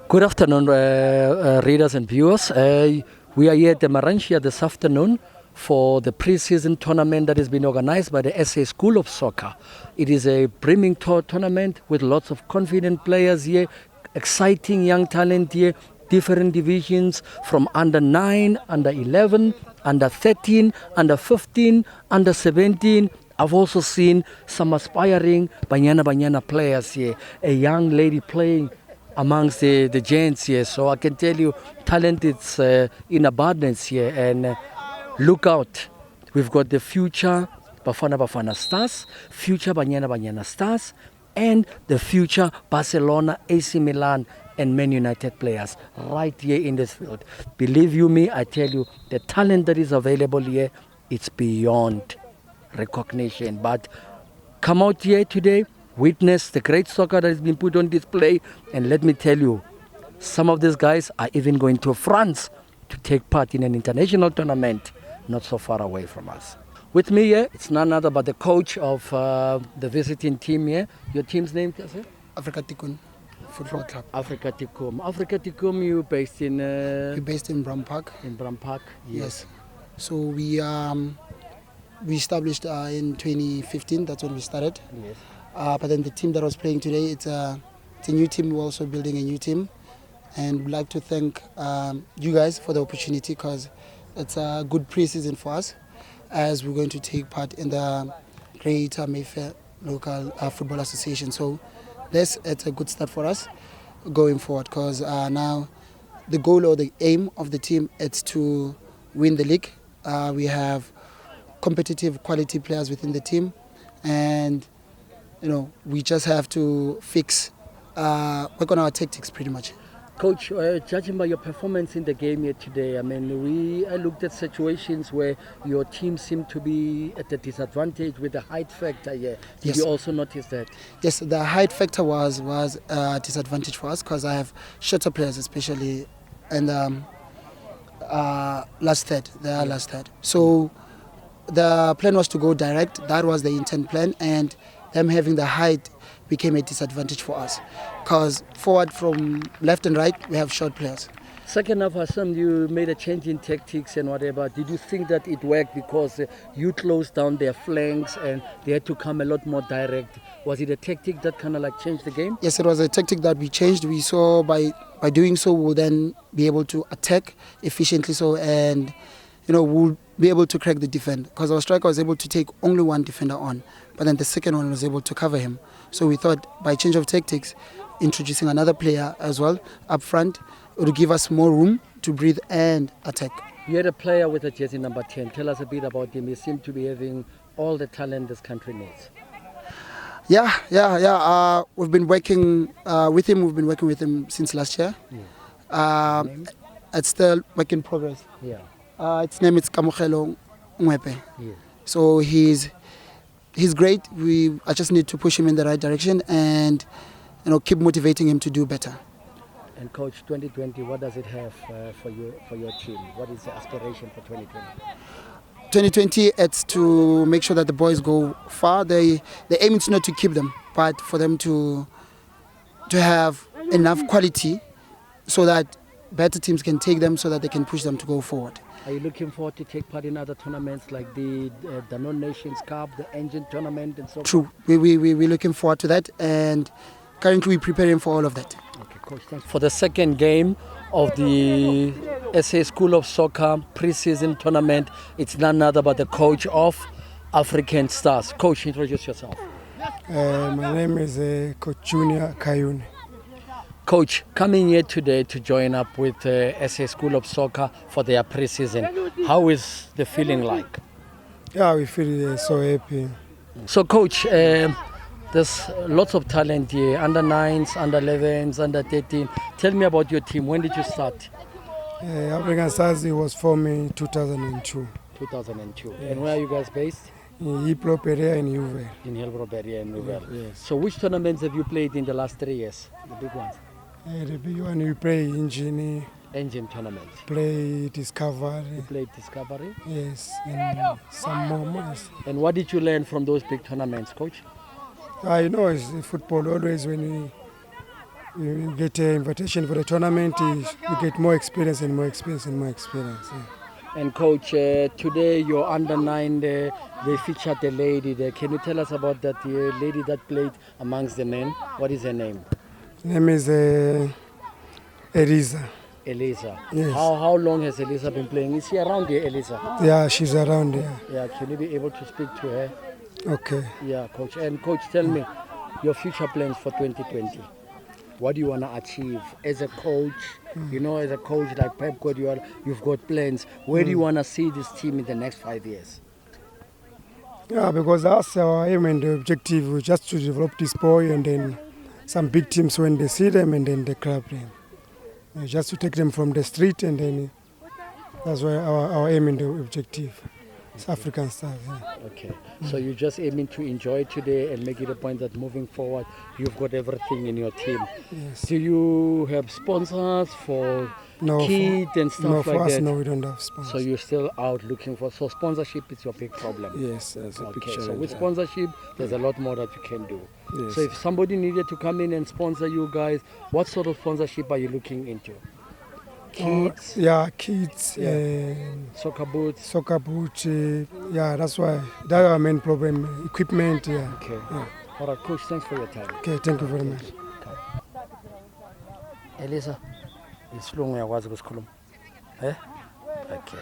Good afternoon, readers and viewers. We are here at the Marantia this afternoon for the pre-season tournament that has been organized by the SA School of Soccer. It is a brimming tournament with lots of confident players here, exciting young talent here, different divisions from under 9, under 11, under 13, under 15, under 17. I've also seen some aspiring Banyana players here, a young lady playing amongst the gents here. So I can tell you talent is in abundance here, and look out. We've got the future Bafana stars, future Banyana stars, and the future Barcelona, AC Milan and Man United players right here in this field. Believe you me, I tell you, the talent that is available here, it's beyond recognition. But come out here today, witness the great soccer that has been put on display, and let me tell you, some of these guys are even going to France to take part in an international tournament not so far away from us. With me here, it's none other but the coach of the visiting team here. Your team's name, sir? Africa Tikkun Football Club. Africa Tikkun. Africa Tikkun, you based in? We're based in Bram Park. In Bram Park, yes. So we established in 2015. That's when we started. Yes. But then the team that was playing today, it's a new team. We're also building a new team, and we'd like to thank you guys for the opportunity, because it's a good pre-season for us, as we're going to take part in the Greater Mayfair Local Football Association. So it's a good start for us going forward, because now the goal or the aim of the team is to win the league. We have competitive quality players within the team, and we just have to work on our tactics pretty much. Coach, judging by your performance in the game here today, I mean, I looked at situations where your team seemed to be at a disadvantage with the height factor here. Did you also notice that? Yes, the height factor was a disadvantage for us, because I have shorter players, especially in the last third. So the plan was to go direct. That was the intent plan, and them having the height became a disadvantage for us, because forward from left and right we have short players. Second half, Hassan, you made a change in tactics and whatever. Did you think that it worked because you closed down their flanks and they had to come a lot more direct? Was it a tactic that kind of like changed the game? Yes, it was a tactic that we changed. We saw by doing so we'll then be able to attack efficiently, and we'll be able to crack the defender, because our striker was able to take only one defender on, but then the second one was able to cover him. So we thought by change of tactics, introducing another player as well up front, it would give us more room to breathe and attack. You had a player with a jersey number 10. Tell us a bit about him. He seemed to be having all the talent this country needs. Yeah. We've been working with him. We've been working with him since last year. It's still work in progress. Yeah. Its name is Kamogelo Mwepe. Yeah. So he's great. I just need to push him in the right direction and keep motivating him to do better. And Coach, 2020, what does it have for your team? What is the aspiration for 2020? 2020, it's to make sure that the boys go far. The aim is not to keep them, but for them to have enough quality so that better teams can take them, so that they can push them to go forward. Are you looking forward to take part in other tournaments like the Non-Nations Cup, the Engine Tournament and so on? True. We're looking forward to that, and currently we're preparing for all of that. Okay, Coach, thanks. For the second game of the SA School of Soccer pre-season tournament, it's none other but the coach of African Stars. Coach, introduce yourself. My name is Coach Junior Kayune. Coach, coming here today to join up with SA School of Soccer for their pre-season, how is the feeling like? Yeah, we feel so happy. So, Coach, there's lots of talent here, under 9s, under 11s, under 13. Tell me about your team. When did you start? African Stars was formed in 2002. 2002. Yes. And where are you guys based? In Hillbrook and Uvel. In Hillbrook and Uvel. Yes. So which tournaments have you played in the last 3 years, the big ones? The big one we play Engine tournaments. Play Discovery. You played Discovery? Yes, and some more. And what did you learn from those big tournaments, Coach? It's football. Always when you get an invitation for the tournament, you get more experience and more experience and more experience. Yeah. And coach, today your under 9, they featured a lady there. Can you tell us about that lady that played amongst the men? What is her name? Her name is Eliza. Elisa. Yes. How long has Elisa been playing? Is she around here, Elisa? Yeah, she's around here. Yeah, can you be able to speak to her? Okay. Yeah, coach. And coach, tell me your future plans for 2020. What do you want to achieve as a coach? You know, as a coach like Pep Guardiola, you've got plans. Where do you want to see this team in the next 5 years? Yeah, because that's our aim and the objective, just to develop this boy, and then some big teams when they see them, and then they grab them. Just to take them from the street, and then that's why our aim and the objective. It's African stars. Yeah. Okay, so you're just aiming to enjoy today and make it a point that moving forward, you've got everything in your team. Yes. Do you have sponsors for kids and stuff no, like for us, that? no, we don't have sponsors. So you're still out looking for, so sponsorship is your big problem? Yes, that's a big Okay, so challenge, with yeah. sponsorship, there's a lot more that you can do. Yes. So if somebody needed to come in and sponsor you guys, what sort of sponsorship are you looking into? Kids, Yeah, kids, soccer boots? soccer boot, yeah, that's why, that's our main problem, equipment, yeah. Okay. Yeah. All right, coach, thanks for your time. Okay, thank you very much. Elisa, isilungu uyakwazi ukusikhuluma? Okay.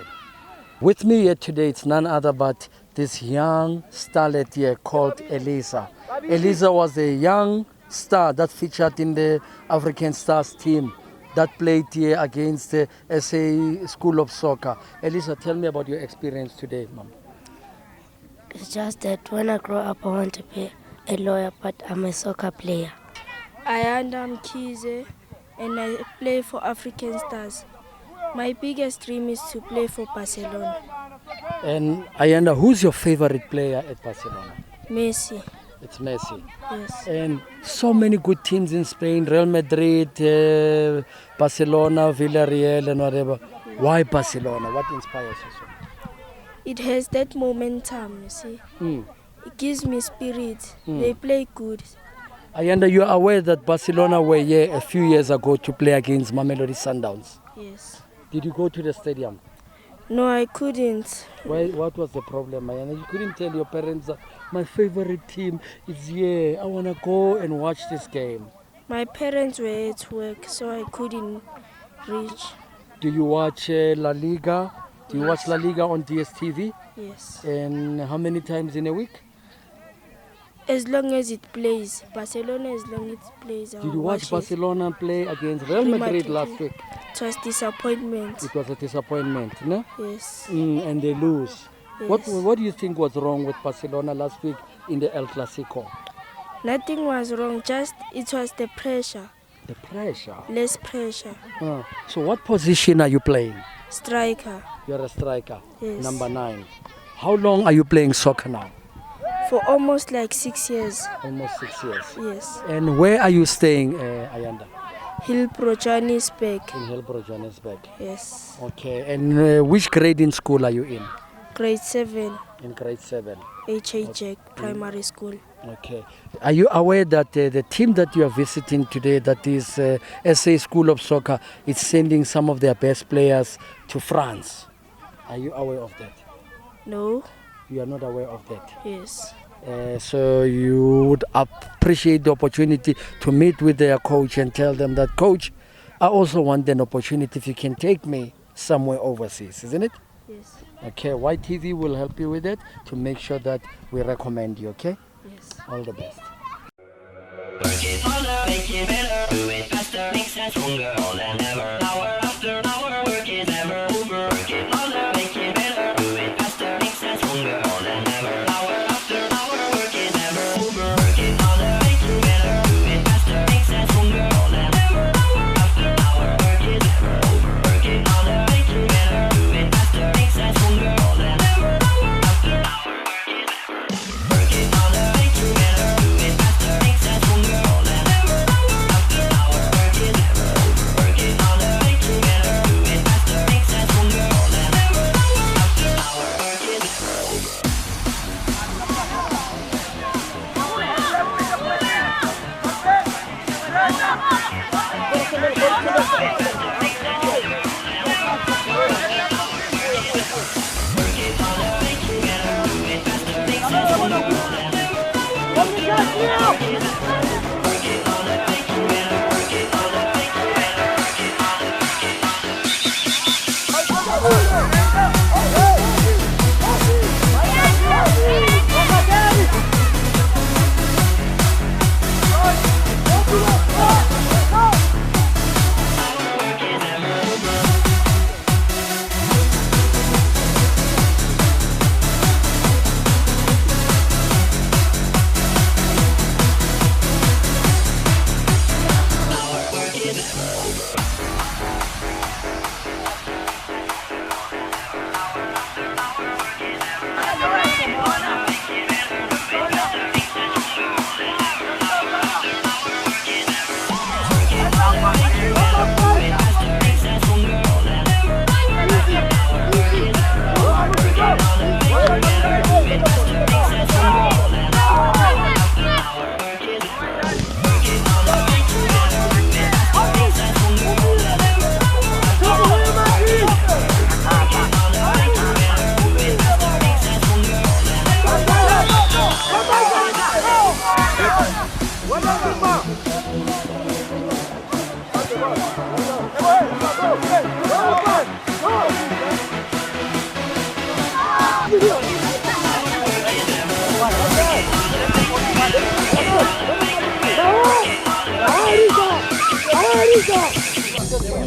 With me here today, it's none other but this young starlet here called Elisa. Elisa was a young star that featured in the African Stars team that played here against the SA School of Soccer. Elisa, tell me about your experience today, Mom. It's just that when I grow up, I want to be a lawyer, but I'm a soccer player. I'm Kize and I play for African Stars. My biggest dream is to play for Barcelona. And Ayanda, who's your favorite player at Barcelona? Messi, It's Messi. yes. And so many good teams in Spain, Real Madrid, Barcelona, Villarreal and whatever. Why Barcelona? What inspires you so? It has that momentum, you see. Mm. It gives me spirit. They play good. Ayanda, you are aware that Barcelona were here a few years ago to play against Mamelodi Sundowns. Yes. Did you go to the stadium? No, I couldn't. Why, what was the problem, Ayanda? You couldn't tell your parents that my favorite team is here. I want to go and watch this game. My parents were at work, so I couldn't reach. Do you watch La Liga? Do you watch La Liga on DSTV? Yes. And how many times in a week? As long as it plays. Barcelona, as long as it plays. Did you watch Barcelona play against Real Real Madrid Madrid. last week? It was disappointment. It was a disappointment, no? Yes. And they lose. Yes. What do you think was wrong with Barcelona last week in the El Clasico? Nothing was wrong, just it was the pressure. The pressure. Less pressure. So what position are you playing? Striker. You're a striker, Yes. number 9. How long are you playing soccer now? For almost like 6 years. Almost 6 years. Yes. And where are you staying, Ayanda? Hillbrook, Johannesburg. In Hillbrook, Johannesburg. Yes. Okay, and which grade in school are you in? Grade 7. In grade 7. H.A. Jack Primary School. Okay. Are you aware that the team that you are visiting today, that is SA School of Soccer, is sending some of their best players to France? Are you aware of that? No. You are not aware of that. Yes. So you would appreciate the opportunity to meet with their coach and tell them that, coach, I also want an opportunity if you can take me somewhere overseas, isn't it? Yes. Okay, YTV will help you with it to make sure that we recommend you, okay? Yes. All the best. Work it harder, make it better, do it faster, makes us stronger all than ever. Hour after hour, work is never over. Work it harder, make it better, do it faster, makes us stronger all than ever. Hour after hour, work is never over. Work it harder, make it better, do it faster, makes us stronger all than ever. Hour after hour, work is never over. Work it harder, make it better, do it faster, makes us stronger all than ever. Hour after hour, work is never over. Work it harder, make it better, do it faster, makes us stronger all than ever. Hour after hour, work is never over. Work it harder.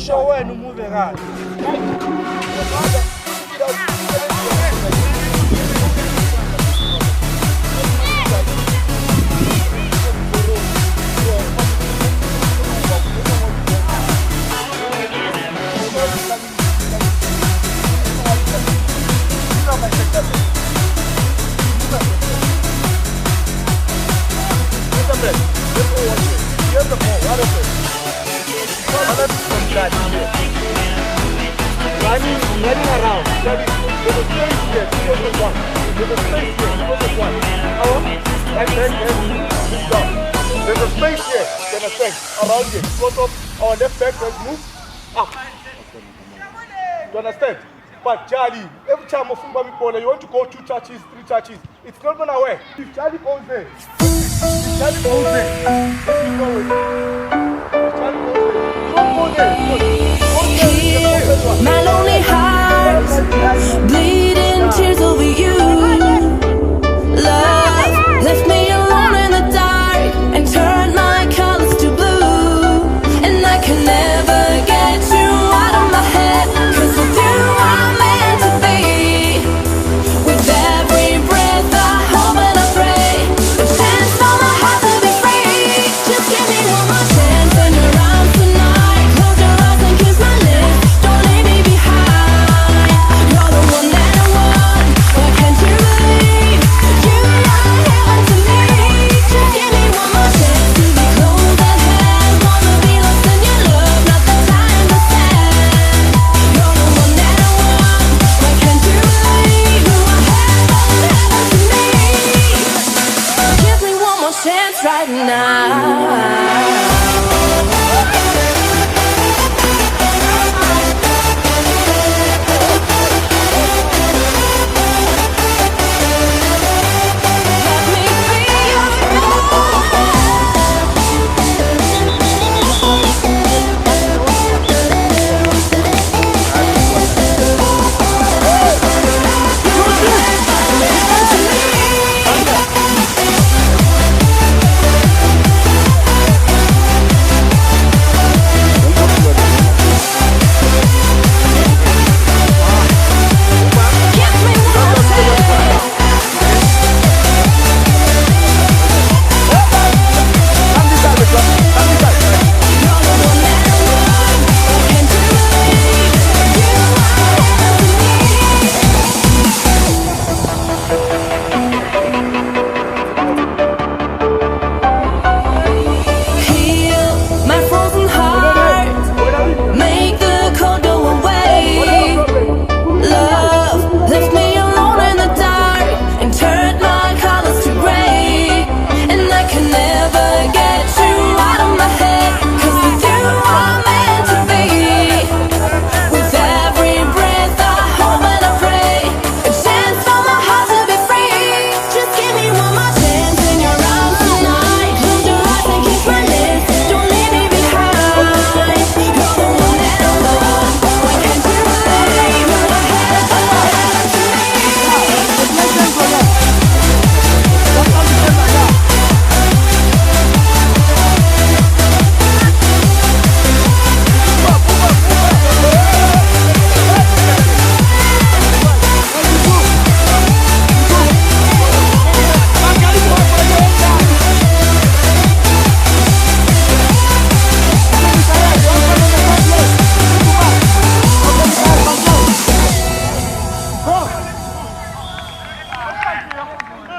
Show when you move around. Running around. There's a space here, because of one. There's a space here, because of one. There's a space here, then a space around it. Because of our left back, let's move up. You understand? But Charlie, every time of football ball, you want to go 2 touches, 3 touches. It's not gonna work. If Charlie goes there, let me go with it. If Charlie goes there, don't go there. My lonely heart bleeding tears over you. Love left me alone in the dark and turned my colors to blue. And I can never get you out of my head, 'cause with you I'm meant to be. With every breath I hope and I pray, a chance for my heart to be free. Just give me one more chance in your arms tonight. Close your eyes and kiss my lips. Don't leave me behind. You're the one that I want. Why can't you believe you are heaven to me? Just give me one more chance to be close at hand. Wanna be lost in your love, not the time to stand. You're the one that I want. Why can't you believe you are heaven to me? Give me one more chance right now.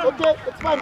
Okay, it's fine.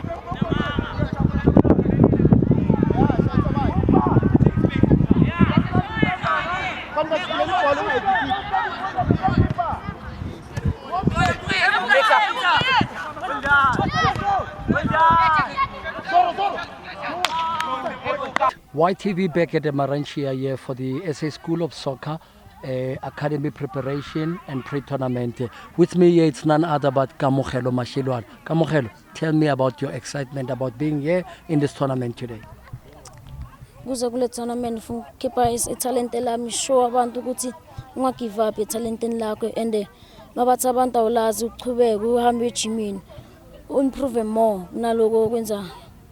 YTV back at the Maranchia here for the SA School of Soccer Academy preparation and pre-tournament. With me here, it's none other but Kamogelo Mashilwan. Kamogelo, tell me about your excitement about being here in this tournament today. Kuze kule tournament keeper is talent lami show abantu ukuthi ungagive up talenteni lakho and mabathi abantu awulazi uchubeke uhambe ejimini improve more naloko okwenza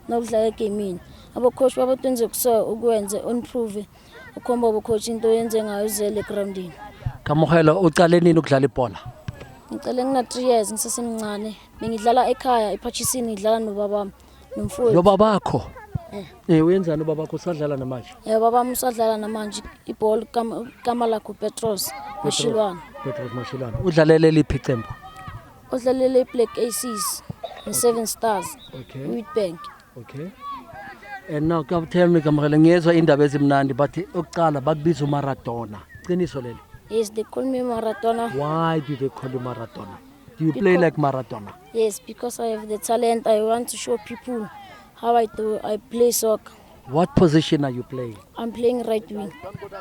nawudlala egamini abo coach babatwenze kuso ukwenze improve ukhomba abo coach into yenze ngayo uzele groundini. Kamogelo, uqale nini ukudlala ibhola? Ngicela ngina 3 years ngisesemncane bengidlala ekhaya ePreseason ngidlala nobabami nomfowethu. Nobabakho? Uyenzani ubabakho usadlala namanje? Babami usadlala namanje ibhola kama lakho Petros Mashilwana. Petros Mashilwana. Udlalele liphi iqembu? Udlalele Black Aces and 7 Stars. Okay. Witbank. Okay. And now tell me Kamogelo, ngiyezwa indaba ezimnandi bathi oqala bakubiza uMaradona. Qiniso leli? Yes, they call me Maradona. Why do they call you Maradona? Do you play like Maradona? Yes, because I have the talent. I want to show people how I play soccer. What position are you playing? I'm playing right wing.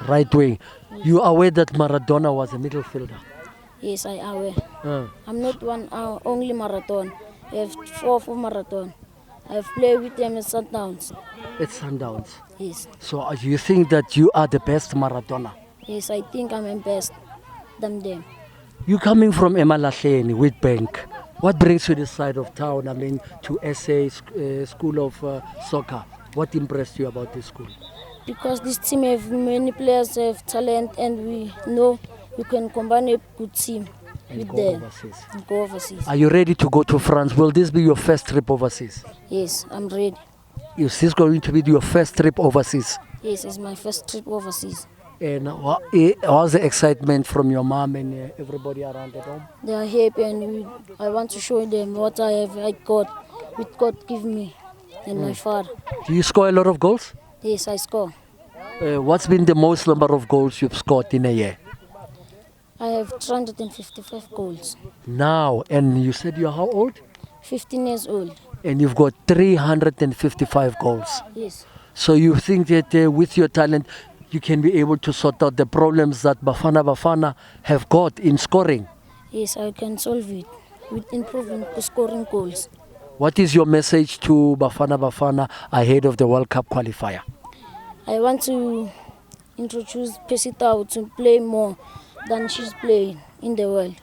Right wing. You are aware that Maradona was a midfielder? Yes, I am aware. I'm not only Maradona. I have 4 for Maradona. I've played with them at Sundowns. At Sundowns? Yes. So you think that you are the best Maradona? Yes, I think I'm the best than them. You coming from Emalahleni, Witbank. What brings you this side of town, to SA School of Soccer? What impressed you about this school? Because this team have many players have talent and we know we can combine a good team with them. And go overseas. Are you ready to go to France? Will this be your first trip overseas? Yes, I'm ready. Is this going to be your first trip overseas? Yes, it's my first trip overseas. And how's the excitement from your mom and everybody around at home? They are happy and I want to show them what I got, what God give me and my father. Do you score a lot of goals? Yes, I score. What's been the most number of goals you've scored in a year? I have 355 goals. Now, and you said you're how old? 15 years old. And you've got 355 goals. Yes. So you think that with your talent, you can be able to sort out the problems that Bafana have got in scoring? Yes, I can solve it with improving scoring goals. What is your message to Bafana ahead of the World Cup qualifier? I want to introduce Pesitao to play more than she's playing in the world.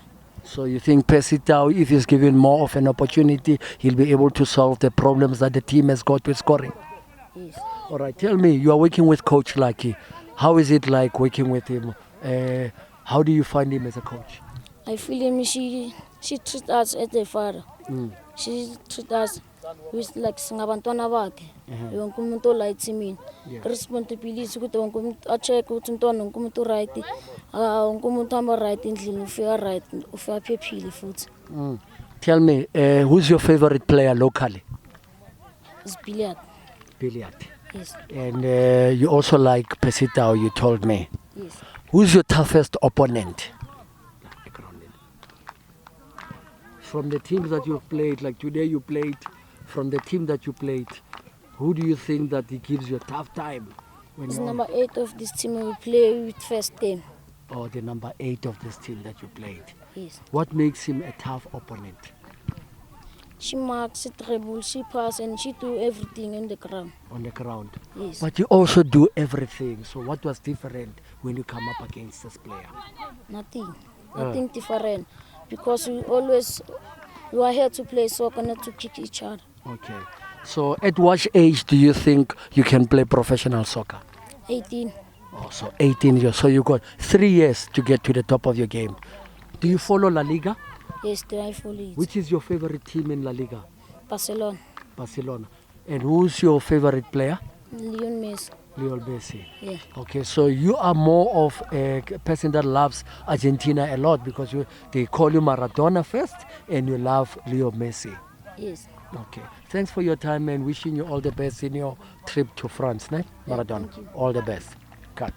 So you think Pesitao, if he's given more of an opportunity, he'll be able to solve the problems that the team has got with scoring? Yes. All right, tell me, you are working with Coach Lucky. How is it like working with him? How do you find him as a coach? I feel him, she treats us as a father. She treats us with like singabantwana bakhe. Wonke umuntu ola eteamini. Responsibility ukuthi wonke umuntu a-check ukuthi umntwana wonke umuntu right. Wonke umuntu hamba right endlini ufika right, ufika phephile futhi. Tell me, who's your favorite player locally? It's billiard. Billiard. Yes. And you also like Pesitao, you told me. Yes. Who's your toughest opponent? From the teams that you've played, like today you played, from the team that you played, who do you think that he gives you a tough time? It's number 8 of this team we play with first game. Oh, the number 8 of this team that you played. Yes. What makes him a tough opponent? She marks, she dribbles, she passes, and she do everything on the ground. On the ground? Yes. But you also do everything. So what was different when you come up against this player? Nothing different. Because we are here to play soccer, not to kick each other. Okay. So at what age do you think you can play professional soccer? 18. Oh, so 18 years. So you got 3 years to get to the top of your game. Do you follow La Liga? Yes, I follow it. Which is your favorite team in La Liga? Barcelona. Barcelona. And who's your favorite player? Lionel Messi. Lionel Messi. Yeah. Okay, so you are more of a person that loves Argentina a lot because they call you Maradona first and you love Leo Messi. Yes. Okay. Thanks for your time and wishing you all the best in your trip to France, ne? Maradona. thank you. All the best. Cut.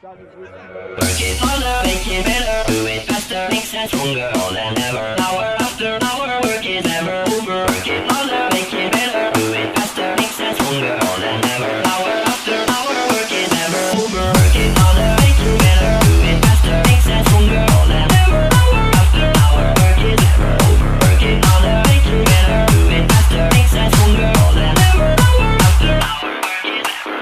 Work it harder, make it better, do it faster, makes us stronger than ever. Hour after hour, work is never over. Work it harder, make it better, do it faster, makes us stronger than ever. Hour after hour, work is never over. Work it harder, make it better, do it faster, makes us stronger than ever. Hour after hour, work is never over. Work it harder, make it better, do it faster, makes us stronger than ever. Hour after hour, work is never over.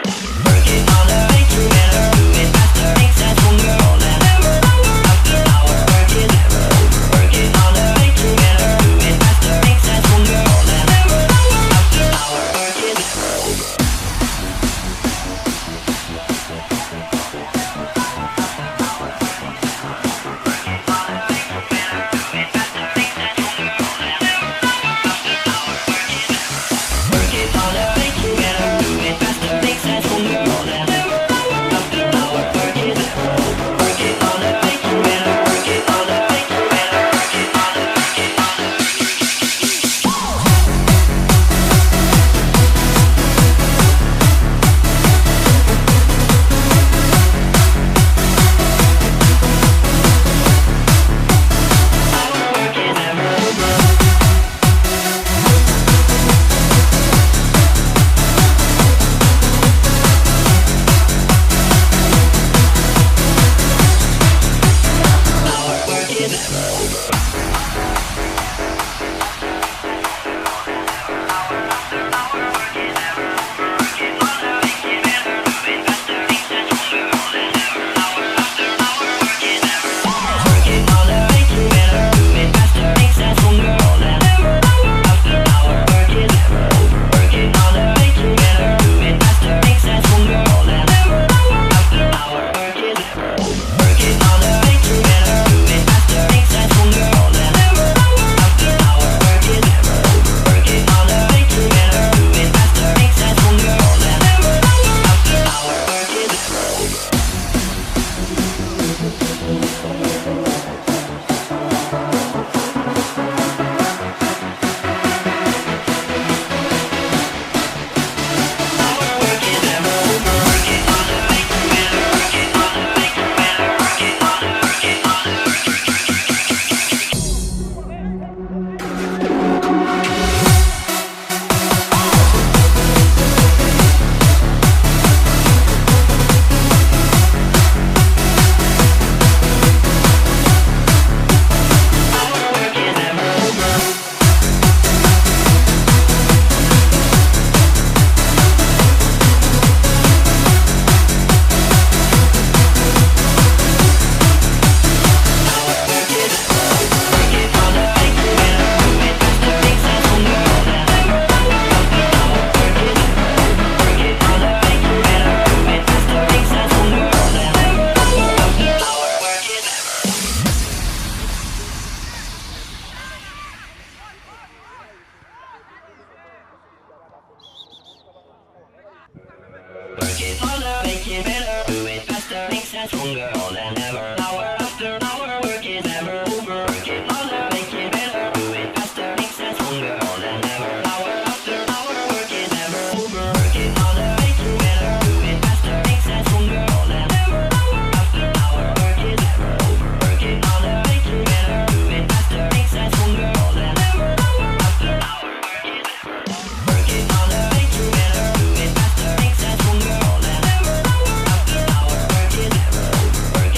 Work it harder, make it better, do it faster, makes us stronger than ever. Hour after hour, work is never over. Work it harder, make it better, do it faster, makes us stronger than ever. Hour after hour, work is never over. Work it harder, make it better, do it faster, makes us stronger than ever. Hour after hour, work is never over. Work it harder, make it better, work it harder, make it better, work it harder, work it harder. Work is never over. Work is never over. Work it harder, make it better, do it faster, makes us stronger than ever. Hour after hour, work is never over. Work it harder, make it better, do it faster, makes us stronger than ever. Hour after hour, work is never over. Work it harder, make it better, do it faster, makes us stronger than ever. Hour after hour, work is never over. Work it harder, make it better, do it faster, makes us stronger than ever. Hour after hour, work is never over. Work it harder, make it better, do it faster, makes us stronger than ever. Hour after hour, work is never over. Work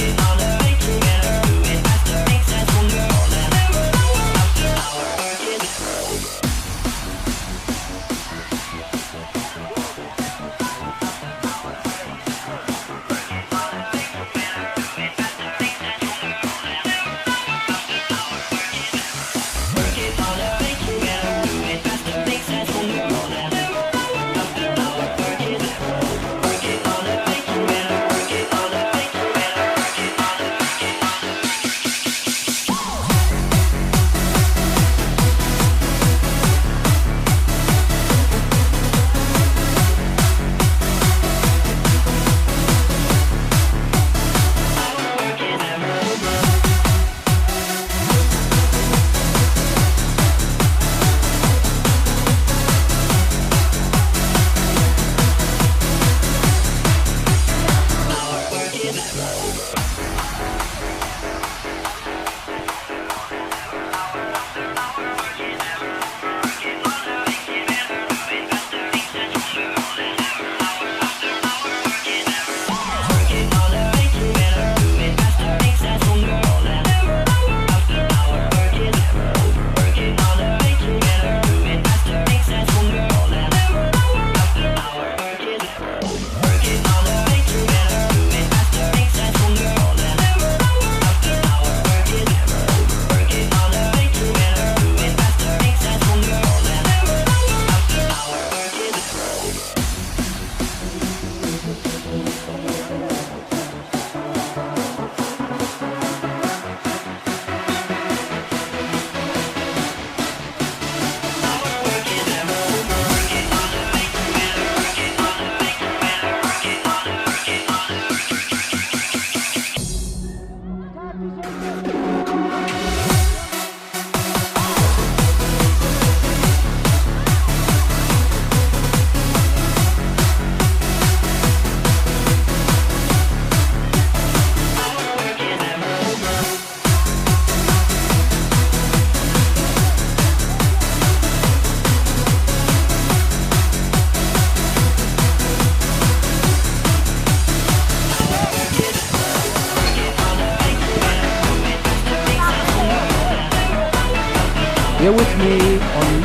Here with me on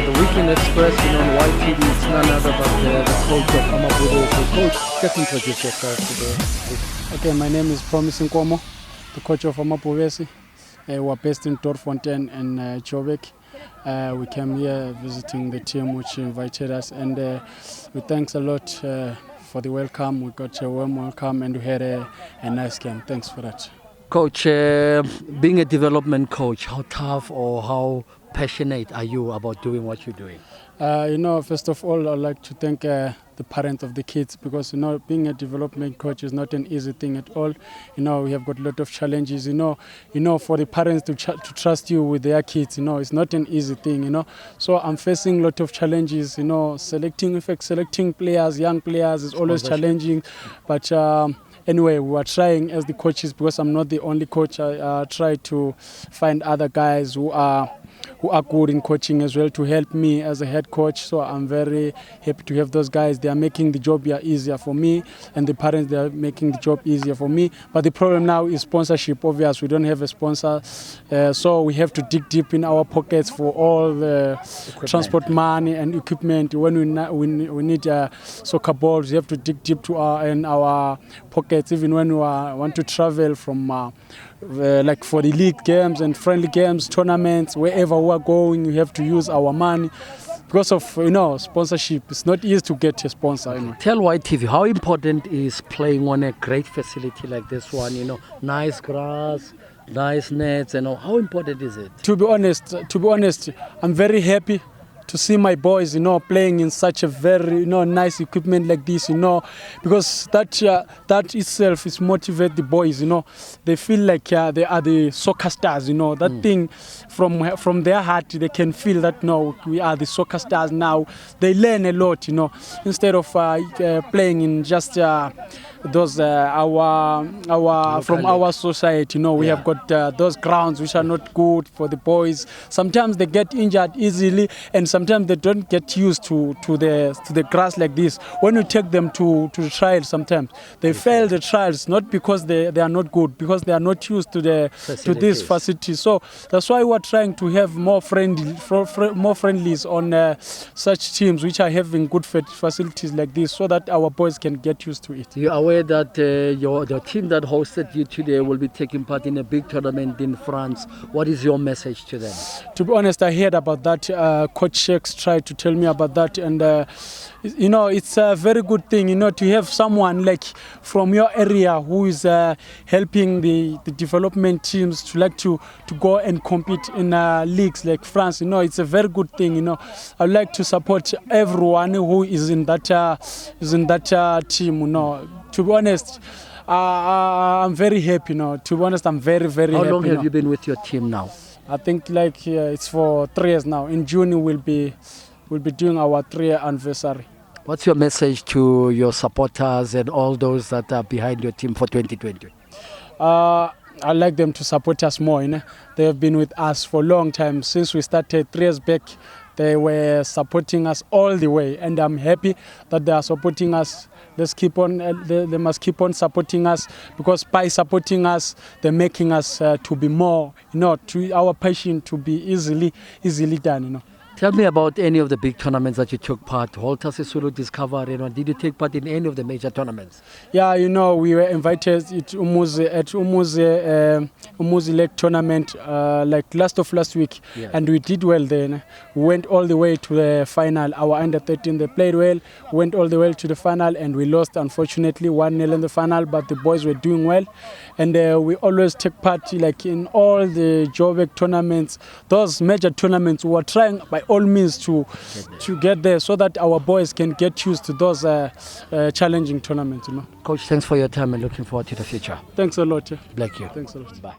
the Weekend Express on YTV, it's none other but the coach of Amapuwe. So coach, just introduce yourself to the... Okay, my name is Promising Nkomo, the coach of Amapuwe. We're based in Dorfontein and Joburg. We came here visiting the team which invited us, and we thanks a lot for the welcome. We got a warm welcome and we had a nice game. Thanks for that. Coach, being a development coach, how tough or how passionate are you about doing what you're doing? First of all, I'd like to thank the parents of the kids, because being a development coach is not an easy thing at all. We have got a lot of challenges. For the parents to trust you with their kids, it's not an easy thing. So I'm facing a lot of challenges. Selecting players, young players, is always challenging, but. Anyway, we are trying as the coaches, because I'm not the only coach. I try to find other guys who are good in coaching as well to help me as a head coach. So I'm very happy to have those guys. They are making the job easier for me, and the parents, they are making the job easier for me. But the problem now is sponsorship. Obviously, we don't have a sponsor, so we have to dig deep in our pockets for all the transport money and equipment. When we need soccer balls, we have to dig deep in our pockets. Even when we want to travel from like for the league games and friendly games, tournaments, wherever we are going, we have to use our money because of sponsorship. It's not easy to get a sponsor. Tell YTV, how important is playing on a great facility like this one? Nice grass, nice nets, and how important is it? To be honest, I'm very happy to see my boys, playing in such a very, nice equipment like this, because that itself is motivate the boys, They feel like they are the soccer stars, That thing from their heart, they can feel that, we are the soccer stars now. They learn a lot, instead of playing in just those from our society. We have got those grounds which are not good for the boys. Sometimes they get injured easily, and sometimes they don't get used to the grass like this. When you take them to the trials, sometimes they fail the trials, not because they are not good, because they are not used to this facility. So that's why we're trying to have more friendlies on such teams which are having good facilities like this, so that our boys can get used to it. You are aware that the team that hosted you today will be taking part in a big tournament in France. What is your message to them? To be honest, I heard about that. Coach Shakes tried to tell me about that, and it's a very good thing, to have someone like from your area who is helping the development teams to go and compete in leagues like France. It's a very good thing. I'd like to support everyone who is in that team. To be honest, I'm very happy. To be honest, I'm very, very happy. How long have you been with your team now? I think it's for 3 years now. In June we'll be doing our 3-year anniversary. What's your message to your supporters and all those that are behind your team for 2020? I'd like them to support us more. They have been with us for a long time. Since we started 3 years back, they were supporting us all the way, and I'm happy that they are supporting us. Let's keep on. They must keep on supporting us, because by supporting us, they're making us to be more, to our passion to be easily done. Tell me about any of the big tournaments that you took part. Walter Sisulu Discover, did you take part in any of the major tournaments? Yeah, we were invited at Umuzi Lake tournament like last week, and we did well then. We went all the way to the final. Our under 13, they played well, went all the way to the final, and we lost, unfortunately, 1-0 in the final, but the boys were doing well. And we always take part in all the Joburg tournaments, those major tournaments. We were trying by all means to get there, so that our boys can get used to those challenging tournaments. Coach, thanks for your time and looking forward to the future. Thanks a lot. Bless you. Thanks a lot. Bye.